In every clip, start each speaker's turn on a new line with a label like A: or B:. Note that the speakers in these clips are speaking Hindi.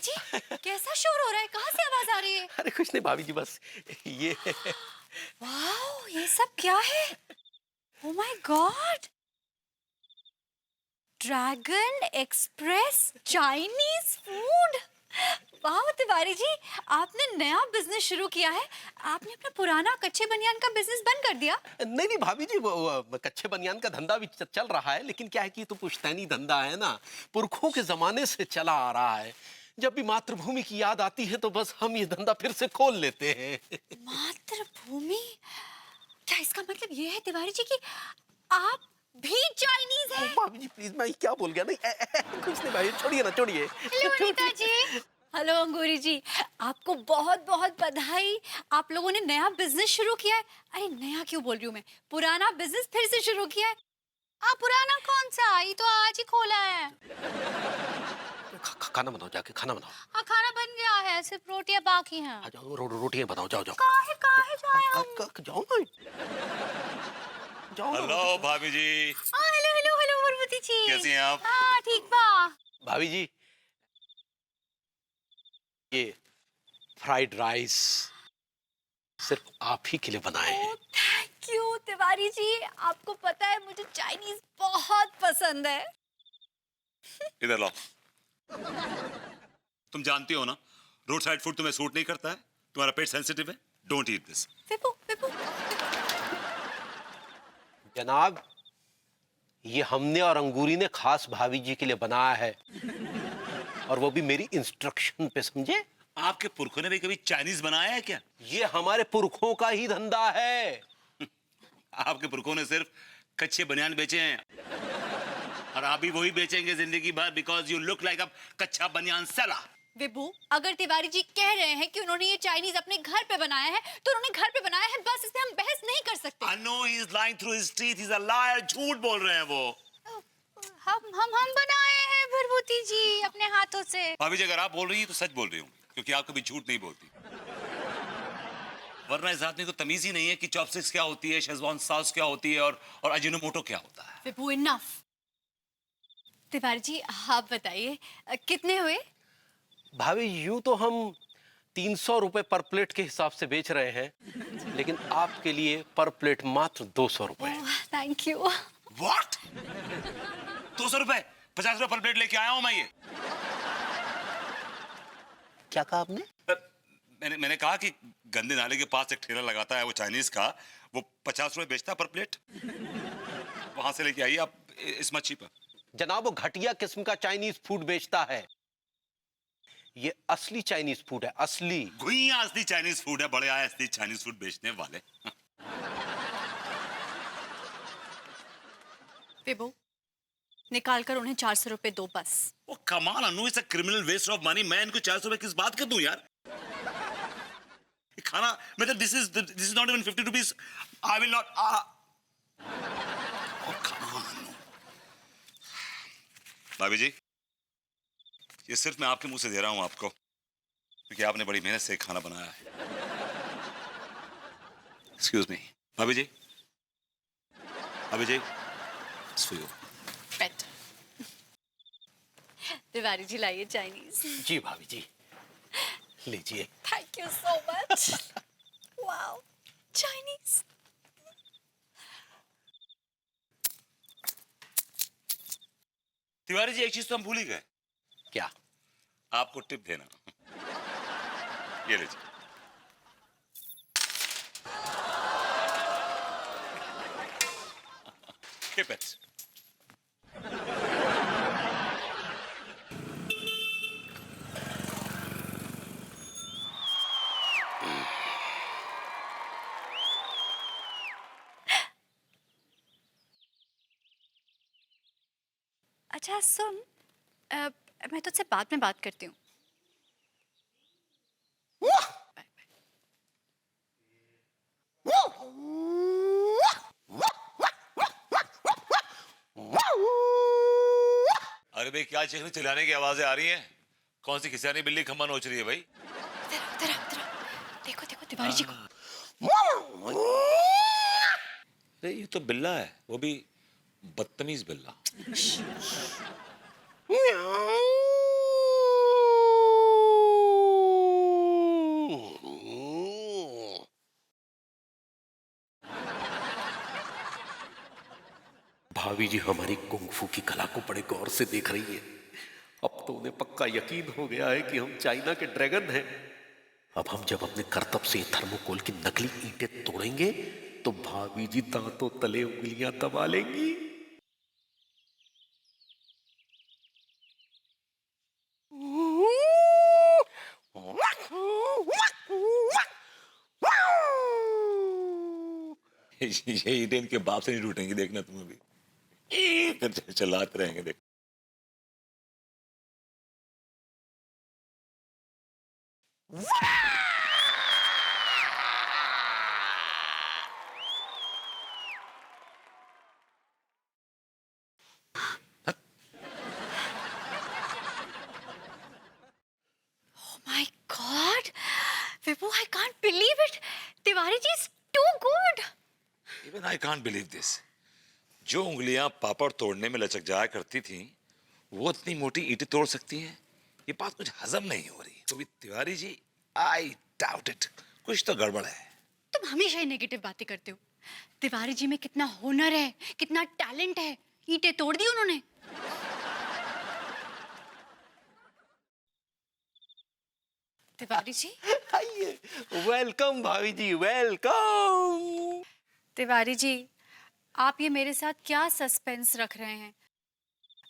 A: जी कैसा शोर हो रहा है? कहाँ से आवाज आ रही है?
B: अरे कुछ नहीं भाभी जी, बस ये
A: वाओ, ये सब क्या है? Oh my God, dragon express Chinese food. वाह तिवारी जी, आपने नया बिजनेस शुरू किया है। आपने अपना पुराना कच्चे बनियान का बिजनेस बंद कर दिया?
B: नहीं नहीं भाभी जी, वो कच्चे बनियान का धंधा भी चल रहा है, लेकिन क्या है कि ये तो पुश्तैनी धंधा है ना, पुरखों के जमाने से चला आ रहा है। जब भी मातृभूमि की याद आती है तो बस हम ये धंधा फिर से खोल लेते हैं।
A: मातृभूमि? क्या इसका मतलब ये है तिवारी जी कि आप भी चाइनीज हैं?
B: भाभी जी प्लीज, मैं क्या बोल गया? नहीं कुछ नहीं भाई, छोड़िए ना, छोड़िए।
A: हेलो अनीता जी। हेलो अंगूरी जी, आपको बहुत बहुत बधाई। आप लोगों ने नया बिजनेस शुरू किया है। अरे नया क्यों बोल रही हूँ मैं, पुराना बिजनेस फिर से शुरू किया है। पुराना कौन सा? ये तो आज ही खोला है।
B: खाना बनाओ, जाके खाना बनाओ।
A: हाँ खाना बन गया है, सिर्फ रोटियां बाकी हैं।
B: आ जाओ, रोटियां बनाओ, जाओ जाओ।
A: काहे जाए हम?
B: जाओ ना, जाओ ना।
C: हेलो भाभी जी।
A: हेलो हेलो हेलो मुर्मूती जी।
C: कैसी हैं आप?
A: हाँ ठीक बा।
B: भाभी जी, ये फ्राइड राइस सिर्फ आप ही के लिए बनाए हैं।
A: थैंक यू तिवारी जी, आपको पता है मुझे चाइनीज बहुत पसंद है।
C: इधर लाओ। तुम जानती हो ना, रोड साइड फूड तुम्हें सूट नहीं करता है, तुम्हारा पेट सेंसिटिव है। Don't eat this.
A: Vipu Vipu.
B: जनाब, ये हमने और अंगूरी ने खास भाभी जी के लिए बनाया है, और वो भी मेरी इंस्ट्रक्शन पे, समझे?
C: आपके पुरखों ने भी कभी चाइनीज बनाया है क्या?
B: ये हमारे पुरखों का ही धंधा है।
C: आपके पुरखों ने सिर्फ कच्चे बनियान बेचे हैं, और आप भी वही बेचेंगे जिंदगी भर, बिकॉज यू लुक लाइक अ कच्चा बनियान सेलर।
A: विभू, अगर तिवारी जी कह रहे हैं कि उन्होंने ये चाइनीज अपने घर पे बनाया है तो उन्होंने घर पे बनाया है, बस इसमें हम बहस नहीं कर सकते।
C: I know he is lying through his teeth. He's a liar. झूठ बोल रहे हैं वो।
A: हम बनाए हैं विभूति जी अपने हाथों से।
C: भाभी जी, अगर आप बोल रही हैं तो सच बोल रही हूँ, क्योंकि आप कभी झूठ नहीं बोलती। वरना इस आदमी को तमीज ही नहीं है कि चॉपस्टिक्स क्या होती है, शेजवान सॉस क्या होती है, और अजिनोमोटो क्या होता है।
A: विभू इनफ। तिवारी जी आप बताइए कितने हुए?
B: भाभी यूं तो हम 300 रुपए पर प्लेट के हिसाब से बेच रहे हैं, लेकिन आपके लिए पर प्लेट मात्र 200 रुपए।
A: Thank you.
C: What? 200 रुपए? 50 रुपए पर प्लेट लेके आया हूं मैं ये।
B: क्या कहा आपने?
C: मैंने कहा कि गंदे नाले के पास एक ठेला लगाता है वो चाइनीज का, वो 50 रुपए बेचता है पर प्लेट। वहां से लेके आइए आप, इस मच्छी पर।
B: जनाब, वो घटिया किस्म का चाइनीज फूड बेचता है। ये असली चाइनीज फूड है, असली।
C: गुइया असली चाइनीज फूड है, बड़े आए असली चाइनीज फूड बेचने वाले।
A: विभू, निकाल कर उन्हें 400 रुपए दो बस।
C: ओ कमाल Anu, it's a criminal waste of money. मैं इनको 400 रुपए किस बात का दूं यार? ये खाना मतलब this is not even 50 rupees. I will not. ओ कमाल अनु। भाभी जी, ये सिर्फ मैं आपके मुंह से दे रहा हूं आपको, क्योंकि आपने बड़ी मेहनत से खाना बनाया है। एक्सक्यूज मी भाभी जी। भाभी जी, it's for you.
A: Tiwari ji लाइए चाइनीज।
B: जी भाभी जी, लीजिए।
A: Thank you so much. Wow, Chinese.
C: Tiwari ji, एक चीज तो हम भूल ही गए।
B: क्या?
C: आपको टिप देना। ये लीजिए। Keep it.
A: अच्छा सुन, मैं तुझसे बाद में बात करती हूँ।
C: अरे भाई, क्या चीखने चिल्लाने की आवाजें आ रही हैं? कौन सी खिसियानी बिल्ली खम्मा नोच रही है भाई?
A: देखो देखो तिवारी जी को।
C: अरे ये तो बिल्ला है, वो भी बदतमीज बिल्ला।
B: भाभी जी हमारी कुंग-फू की कला को बड़े गौर से देख रही है। अब तो उन्हें पक्का यकीन हो गया है कि हम चाइना के ड्रैगन हैं। अब हम जब अपने करतब से थर्मोकोल की नकली ईंटें तोड़ेंगे तो भाभी जी दांतों तले उंगलियां दबा लेंगी।
C: ये ईंटें इनके बाप से नहीं टूटेंगी, देखना तुम अभी चलाते रहेंगे देख।
A: My god Vibhu, I can't believe it. Tiwari ji is too good.
C: Even I can't believe this. जो उंगलियां पापड़ तोड़ने में लचक जाया करती थी, वो इतनी मोटी ईंटें तोड़ सकती हैं। ये बात कुछ हजम नहीं हो रही। तो भी Tiwari ji, I doubt it. कुछ तो गड़बड़ है।
A: तुम हमेशा ही नेगेटिव बातें करते हो। तिवारी जी में कितना हुनर है, कितना टैलेंट है। ईंटें तोड़ दी उन्होंने। तिवारी जी,
B: आइए, वेलकम भाभी जी, वेलकम।
A: तिवारी जी, आप ये मेरे साथ क्या सस्पेंस रख रहे हैं?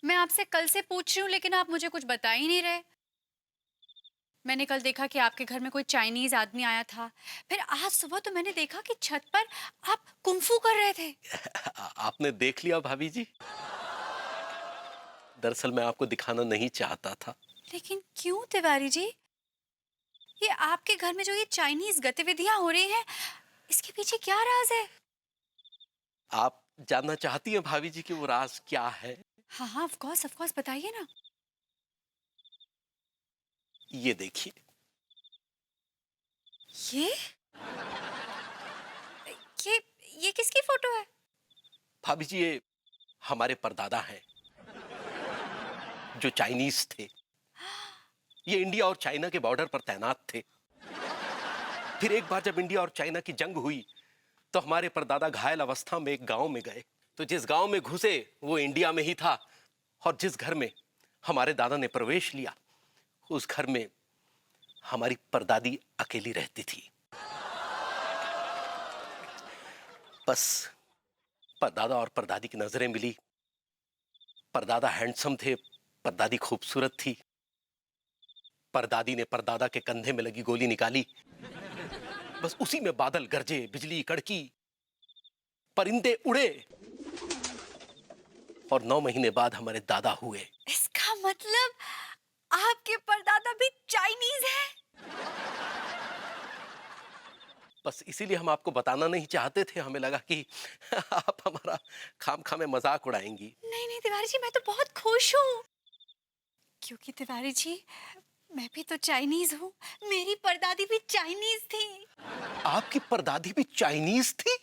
A: मैं आपसे कल से पूछ रही हूँ लेकिन आप मुझे कुछ बता ही नहीं रहे। मैंने कल देखा कि आपके घर में कोई चाइनीज आदमी आया था। फिर आज सुबह तो मैंने देखा कि छत पर आप कुंफू कर रहे थे।
B: आपने देख लिया भाभी जी? दरअसल मैं आपको दिखाना नहीं चाहता था।
A: लेकिन क्यों तिवारी जी? ये आपके घर में जो ये चाइनीज गतिविधियां हो रही हैं, इसके पीछे क्या राज है?
B: आप जानना चाहती हैं भाभी जी कि वो राज क्या है?
A: हाँ हाँ, ऑफ कोर्स बताइए ना।
B: ये देखिए।
A: ये ये ये किसकी फोटो है?
B: भाभी जी ये हमारे परदादा हैं जो चाइनीज थे। ये इंडिया और चाइना के बॉर्डर पर तैनात थे। फिर एक बार जब इंडिया और चाइना की जंग हुई तो हमारे परदादा घायल अवस्था में एक गांव में गए। तो जिस गांव में घुसे वो इंडिया में ही था, और जिस घर में हमारे दादा ने प्रवेश लिया उस घर में हमारी परदादी अकेली रहती थी। बस परदादा और परदादी की नजरें मिली। परदादा हैंडसम थे, परदादी खूबसूरत थी। परदादी ने परदादा के कंधे में लगी गोली निकाली। बस उसी में बादल गरजे, बिजली कड़की, परिंदे उड़े, और 9 महीने बाद हमारे दादा हुए।
A: इसका मतलब आपके परदादा भी चाइनीज है?
B: बस इसीलिए हम आपको बताना नहीं चाहते थे। हमें लगा कि आप हमारा खामखा में मजाक उड़ाएंगी।
A: नहीं नहीं तिवारी जी, मैं तो बहुत खुश हूँ। क्योंकि तिवारी जी, मैं भी तो चाइनीज हूँ। मेरी परदादी भी चाइनीज थी।
B: आपकी परदादी भी चाइनीज थी?